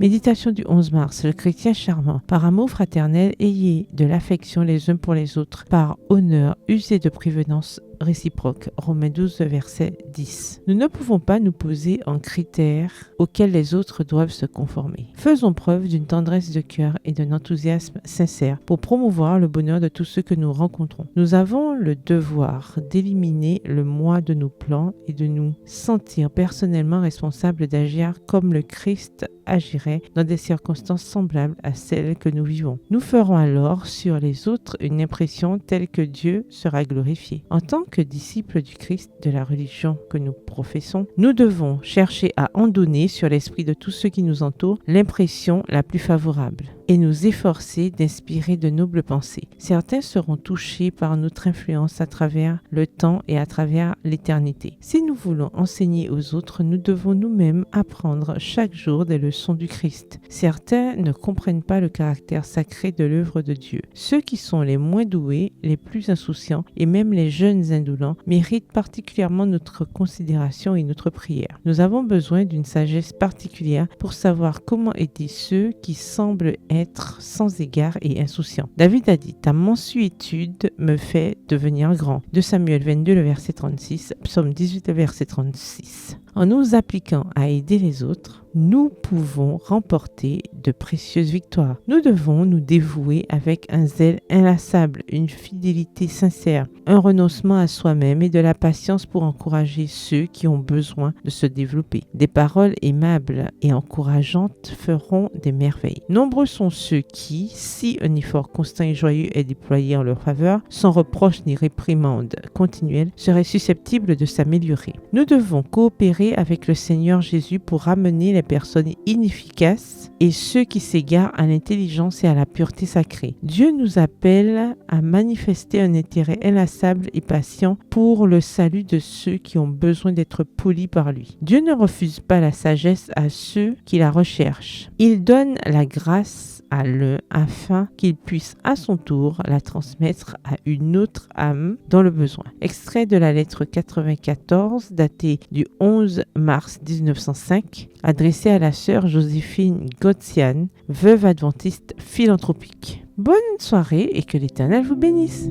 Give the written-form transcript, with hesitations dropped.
Méditation du 11 mars. Le chrétien charmant. Par amour fraternel, ayez de l'affection les uns pour les autres. Par honneur, usez de prévenance réciproque. Romains 12, verset 10. Nous ne pouvons pas nous poser en critères auxquels les autres doivent se conformer. Faisons preuve d'une tendresse de cœur et d'un enthousiasme sincère pour promouvoir le bonheur de tous ceux que nous rencontrons. Nous avons le devoir d'éliminer le moi de nos plans et de nous sentir personnellement responsables d'agir comme le Christ agirait dans des circonstances semblables à celles que nous vivons. Nous ferons alors sur les autres une impression telle que Dieu sera glorifié. En tant que disciples du Christ, de la religion que nous professons, nous devons chercher à en donner sur l'esprit de tous ceux qui nous entourent l'impression la plus favorable et nous efforcer d'inspirer de nobles pensées. Certains seront touchés par notre influence à travers le temps et à travers l'éternité. Si nous voulons enseigner aux autres, nous devons nous-mêmes apprendre chaque jour des leçons du Christ. Certains ne comprennent pas le caractère sacré de l'œuvre de Dieu. Ceux qui sont les moins doués, les plus insouciants et même les jeunes indolents méritent particulièrement notre considération et notre prière. Nous avons besoin d'une sagesse particulière pour savoir comment aider ceux qui semblent être sans égard et insouciants. David a dit: ta mansuétude me fait devenir grand. 2 Samuel 22, le verset 36, Psaume 18, le verset 36. En nous appliquant à aider les autres, nous pouvons remporter de précieuses victoires. Nous devons nous dévouer avec un zèle inlassable, une fidélité sincère, un renoncement à soi-même et de la patience pour encourager ceux qui ont besoin de se développer. Des paroles aimables et encourageantes feront des merveilles. Nombreux sont ceux qui, si un effort constant et joyeux est déployé en leur faveur, sans reproche ni réprimande continuelle, seraient susceptibles de s'améliorer. Nous devons coopérer avec le Seigneur Jésus pour ramener les personnes inefficaces et ceux qui s'égarent à l'intelligence et à la pureté sacrée. Dieu nous appelle à manifester un intérêt inlassable et patient pour le salut de ceux qui ont besoin d'être polis par lui. Dieu ne refuse pas la sagesse à ceux qui la recherchent. Il donne la grâce à l'un afin qu'il puisse à son tour la transmettre à une autre âme dans le besoin. Extrait de la lettre 94 datée du 11 mars 1905 adressée à la sœur Joséphine Gotsian, veuve adventiste philanthropique. Bonne soirée et que l'Éternel vous bénisse.